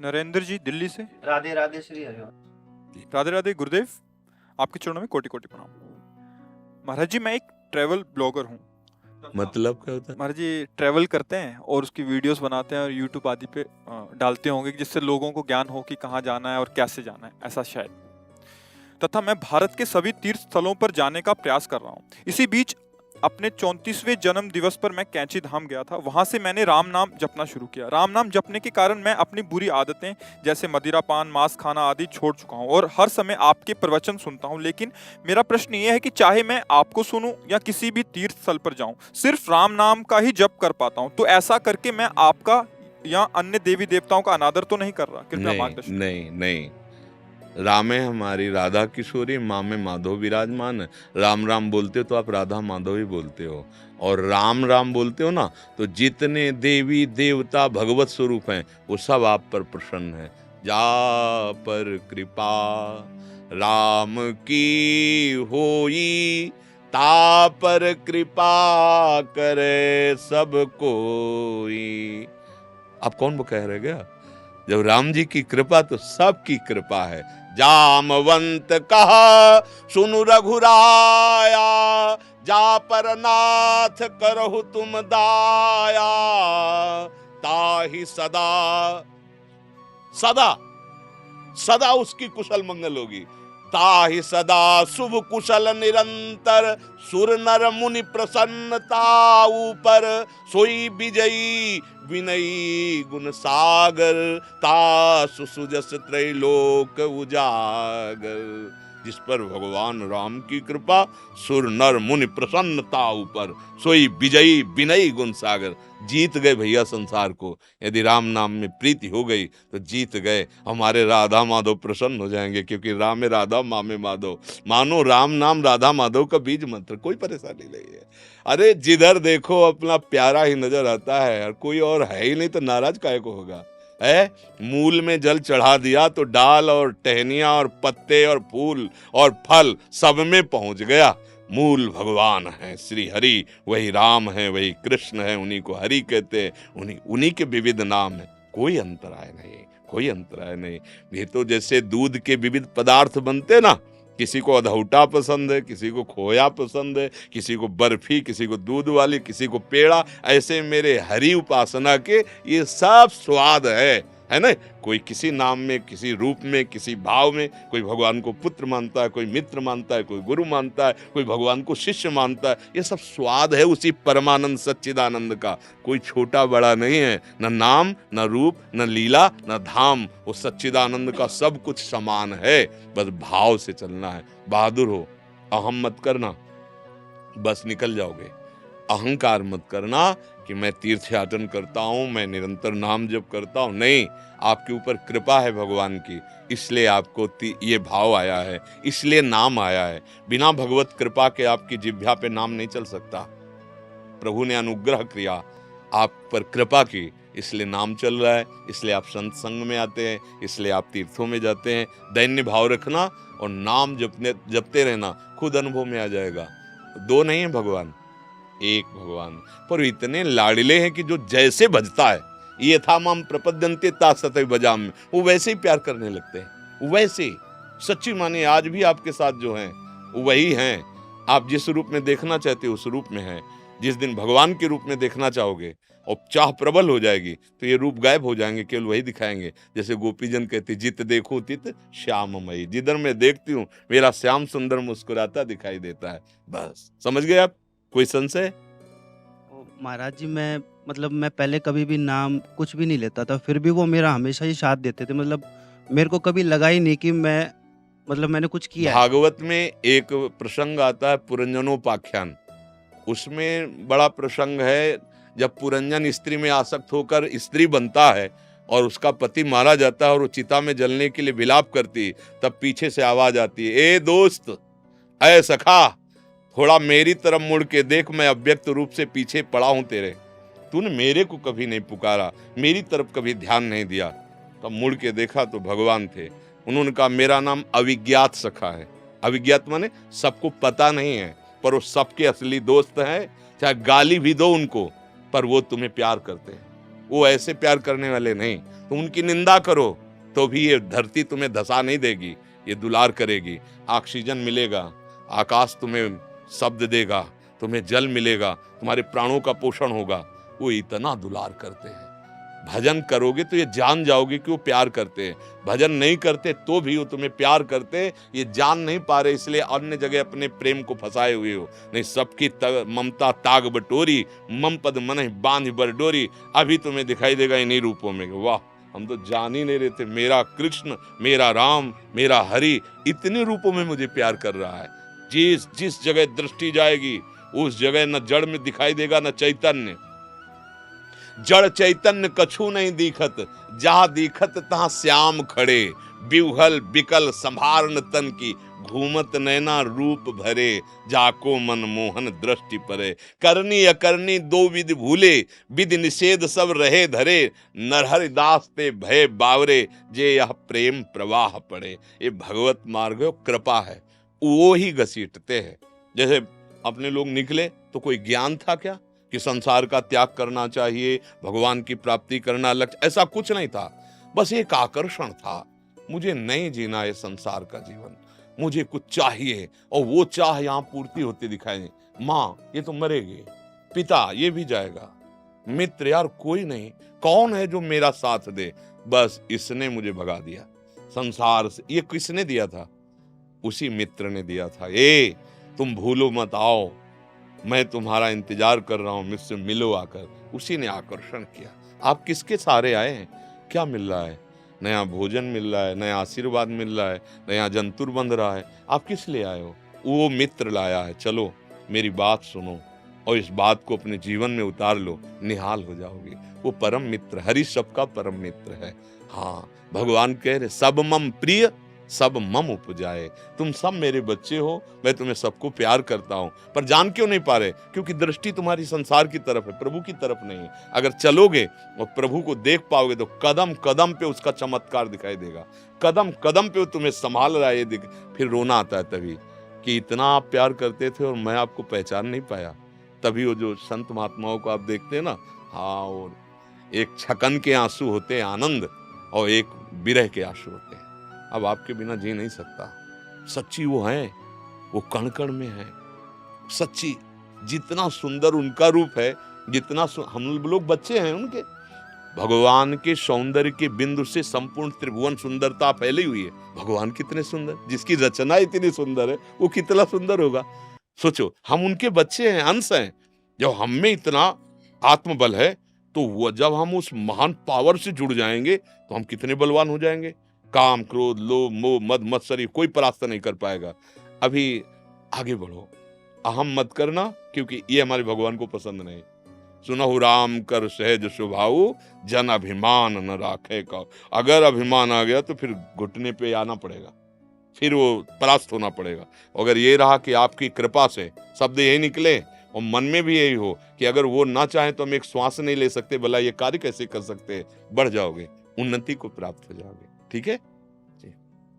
नरेंद्र जी दिल्ली से। राधे राधे श्री हरिओम। राधे राधे गुरुदेव, आपके चरणों में कोटि कोटि प्रणाम। महाराज जी, मैं एक ट्रैवल ब्लॉगर हूँ। मतलब क्या होता है? महाराज जी ट्रैवल करते हैं और उसकी वीडियोस बनाते हैं और यूट्यूब आदि पे डालते होंगे जिससे लोगों को ज्ञान हो कि कहाँ जाना है और कैसे जाना है, ऐसा शायद। तथा मैं भारत के सभी तीर्थ स्थलों पर जाने का प्रयास कर रहा हूँ। इसी बीच अपने 34वें जन्म दिवस पर मैं कैंची धाम गया था। वहां से मैंने राम नाम जपना शुरू किया। राम नाम जपने के कारण मैं अपनी बुरी आदतें जैसे मदिरापान, मांस खाना आदि छोड़ चुका हूं और हर समय आपके प्रवचन सुनता हूं। लेकिन मेरा प्रश्न यह है कि चाहे मैं आपको सुनूं या किसी भी तीर्थ स्थल पर जाऊं, सिर्फ राम नाम का ही जप कर पाता हूं। तो ऐसा करके मैं आपका या अन्य देवी देवताओं का अनादर तो नहीं कर रहा? कृपया मार्गदर्शन। नहीं नहीं, रामे हमारी राधा किशोरी, माँ में माधव विराजमान है। राम राम बोलते हो तो आप राधा माधव ही बोलते हो, और राम राम बोलते हो ना तो जितने देवी देवता भगवत स्वरूप हैं वो सब आप पर प्रसन्न है। जा पर कृपा राम की होई, ता पर कृपा करे सब कोई। आप कौन वो कह रहे क्या? जब राम जी की कृपा तो सबकी कृपा है। जामवंत कहा सुनु रघुराया, जा पर नाथ करहु तुम दाया, ताहि सदा सदा सदा उसकी कुशल मंगल होगी। ताहि सदा शुभ कुशल निरंतर, सुर नर मुनि प्रसन्नता ऊपर, सोई विजयी विनयी गुण सागर, तासु सुजस त्रैलोक उजागर। जिस पर भगवान राम की कृपा, सुर नर मुनि प्रसन्नता ऊपर, सोई विजयी विनयी गुण सागर। जीत गए भैया संसार को। यदि राम नाम में प्रीति हो गई तो जीत गए। हमारे राधा माधव प्रसन्न हो जाएंगे, क्योंकि राम में राधा, माँ में माधव। मानो राम नाम राधा माधव का बीज मंत्र, कोई परेशानी नहीं है। अरे जिधर देखो अपना प्यारा ही नजर आता है, और कोई और है ही नहीं तो नाराज काहे को होगा? है मूल में जल चढ़ा दिया तो डाल और टहनियां और पत्ते और फूल और फल सब में पहुंच गया। मूल भगवान है श्री हरि, वही राम है, वही कृष्ण है, उन्हीं को हरि कहते हैं, उन्हीं के विविध नाम है। कोई अंतराय नहीं, कोई अंतराय नहीं। ये तो जैसे दूध के विविध पदार्थ बनते ना, किसी को अधौटा पसंद है, किसी को खोया पसंद है, किसी को बर्फी, किसी को दूध वाली, किसी को पेड़ा, ऐसे मेरे हरि उपासना के ये सब स्वाद है ना। कोई किसी नाम में, किसी रूप में, किसी भाव में, कोई भगवान को पुत्र मानता है, कोई मित्र मानता है, कोई गुरु मानता है, कोई भगवान को शिष्य मानता है। ये सब स्वाद है उसी परमानंद सच्चिदानंद का। कोई छोटा बड़ा नहीं है, न नाम, न रूप, न लीला, न धाम। वो सच्चिदानंद का सब कुछ समान है, बस भाव से चलना है। बहादुर हो, अहम मत करना, बस निकल जाओगे। अहंकार मत करना कि मैं तीर्थ याटन करता हूं, मैं निरंतर नाम जप करता हूं। नहीं, आपके ऊपर कृपा है भगवान की, इसलिए आपको ये भाव आया है, इसलिए नाम आया है। बिना भगवत कृपा के आपकी जिह्वा पे नाम नहीं चल सकता। प्रभु ने अनुग्रह किया, आप पर कृपा की, इसलिए नाम चल रहा है, इसलिए आप संत संग में आते हैं, इसलिए आप तीर्थों में जाते हैं। दैन्य भाव रखना और नाम जपते रहना, खुद अनुभव में आ जाएगा। दो नहीं है भगवान, एक भगवान। पर इतने लाडले हैं कि जो जैसे भजता है, ये था माम प्रपद्यन्ते ता सतै भजामि, वो वैसे ही प्यार करने लगते हैं। वैसे सच्ची माने आज भी आपके साथ जो हैं वही हैं। आप जिस रूप में देखना चाहते हो उस रूप में हैं। जिस दिन भगवान के रूप में देखना चाहोगे और चाह प्रबल हो जाएगी तो ये रूप गायब हो जाएंगे, केवल वही दिखाएंगे। जैसे गोपीजन कहते, जित देखो तित श्याममयी। जिधर मैं देखती हूँ मेरा श्याम सुंदर मुस्कुराता दिखाई देता है। बस समझ गए आप? कोई संशय? महाराज जी, मैं पहले कभी भी नाम कुछ भी नहीं लेता था, फिर भी वो मेरा हमेशा ही साथ देते थे। मेरे को कभी लगा ही नहीं कि मैंने कुछ किया है। भागवत में एक प्रसंग आता है, पुरंजनोपाख्यान। उसमें बड़ा प्रसंग है, जब पुरंजन स्त्री में आसक्त होकर स्त्री बनता है और उसका पति मारा जाता है और वो चिता में जलने के लिए विलाप करती, तब पीछे से आवाज आती है, ए दोस्त, ऐ सखा, थोड़ा मेरी तरफ मुड़ के देख, मैं अव्यक्त रूप से पीछे पड़ा हूं तेरे। तूने मेरे को कभी नहीं पुकारा, मेरी तरफ कभी ध्यान नहीं दिया। तब मुड़ के देखा तो भगवान थे। उन्होंने कहा, मेरा नाम अविज्ञात सखा है। अविज्ञात माने सबको पता नहीं है, पर वो सबके असली दोस्त हैं। चाहे गाली भी दो उनको, पर वो तुम्हें प्यार करते हैं। वो ऐसे प्यार करने वाले नहीं। तो उनकी निंदा करो तो भी ये धरती तुम्हें धसा नहीं देगी, ये दुलार करेगी। ऑक्सीजन मिलेगा, आकाश तुम्हें शब्द देगा, तुम्हें जल मिलेगा, तुम्हारे प्राणों का पोषण होगा। वो इतना दुलार करते हैं। भजन करोगे तो ये जान जाओगे कि वो प्यार करते हैं। भजन नहीं करते तो भी वो तुम्हें प्यार करते, ये जान नहीं पा रहे, इसलिए अन्य जगह अपने प्रेम को फंसाए हुए हो। नहीं, सबकी ममता ताग बटोरी, मम पद मन बांध बरडोरी। अभी तुम्हें दिखाई देगा इन्हीं रूपों में। वाह, हम तो जान ही नहीं रहे थे, मेरा कृष्ण, मेरा राम, मेरा हरि इतने रूपों में मुझे प्यार कर रहा है। जिस जिस जगह दृष्टि जाएगी उस जगह न जड़ में दिखाई देगा न चैतन्य। जड़ चैतन्य कछु नहीं दिखत, जहां दिखत तहां श्याम खड़े। बिवहल बिकल संभारन तन की, घूमत नैना रूप भरे। जाको मन मोहन दृष्टि परे, करनी अकरनी दो विधि भूले। विधि निषेध सब रहे धरे, नरहरि दास ते भय बावरे। जे यह प्रेम प्रवाह पड़े। ये भगवत मार्ग है, कृपा है, वो ही घसीटते हैं। जैसे अपने लोग निकले तो कोई ज्ञान था क्या कि संसार का त्याग करना चाहिए, भगवान की प्राप्ति करना लक्ष्य, ऐसा कुछ नहीं था। बस एक आकर्षण था, मुझे नहीं जीना ये संसार का जीवन, मुझे कुछ चाहिए। और वो चाह यहाँ पूर्ति होती दिखाई नहीं। माँ ये तो मरेगी, पिता ये भी जाएगा, मित्र यार कोई नहीं, कौन है जो मेरा साथ दे। बस इसने मुझे भगा दिया संसार से। ये किसने दिया था? उसी मित्र ने दिया था। ए तुम भूलो मत, आओ, मैं तुम्हारा इंतजार कर रहा हूं, मुझसे मिलो आकर। उसी ने आकर्षण किया। आप किसके सहारे आए हैं? क्या मिल रहा है? नया भोजन मिल रहा है, नया आशीर्वाद मिल रहा है, नया जंतुर बंध रहा है। आप किस लिए आए हो? वो मित्र लाया है। चलो मेरी बात सुनो और इस बात को अपने जीवन में उतार लो, निहाल हो जाओगे। वो परम मित्र, हरि सबका परम मित्र है। हाँ, भगवान कह रहे सब मम प्रिय सब मम उपजाए। तुम सब मेरे बच्चे हो, मैं तुम्हें सबको प्यार करता हूं। पर जान क्यों नहीं पा रहे? क्योंकि दृष्टि तुम्हारी संसार की तरफ है, प्रभु की तरफ नहीं है। अगर चलोगे और प्रभु को देख पाओगे तो कदम कदम पे उसका चमत्कार दिखाई देगा। कदम कदम पे वो तुम्हें संभाल रहा है, ये दिख। फिर रोना आता है तभी कि इतना आप प्यार करते थे और मैं आपको पहचान नहीं पाया। तभी वो जो संत महात्माओं को आप देखते हैं ना, हाँ, और एक छकन के आंसू होते हैं आनंद, और एक विरह के आंसू होते हैं। अब आपके बिना जी नहीं सकता। सच्ची वो है, वो कण कण में है सच्ची। जितना सुंदर उनका रूप है, जितना हम लोग बच्चे हैं उनके। भगवान के सौंदर्य के बिंदु से संपूर्ण त्रिभुवन सुंदरता फैली हुई है। भगवान कितने सुंदर, जिसकी रचना इतनी सुंदर है वो कितना सुंदर होगा। सोचो, हम उनके बच्चे हैं, अंश हैं। जब हम में इतना आत्मबल है तो वो जब हम उस महान पावर से जुड़ जाएंगे तो हम कितने बलवान हो जाएंगे। काम क्रोध लोभ मोह मद मत्सरी कोई परास्त नहीं कर पाएगा। अभी आगे बढ़ो, अहम मत करना, क्योंकि ये हमारे भगवान को पसंद नहीं। सुनहु राम कर सहज स्वभाव, जन अभिमान न राखे का। अगर अभिमान आ गया तो फिर घुटने पे आना पड़ेगा, फिर वो परास्त होना पड़ेगा। अगर ये रहा कि आपकी कृपा से शब्द यही निकले और मन में भी यही हो कि अगर वो ना चाहे तो हम एक श्वास नहीं ले सकते, भला ये कार्य कैसे कर सकते हैं, बढ़ जाओगे, उन्नति को प्राप्त हो जाओगे। ठीक है।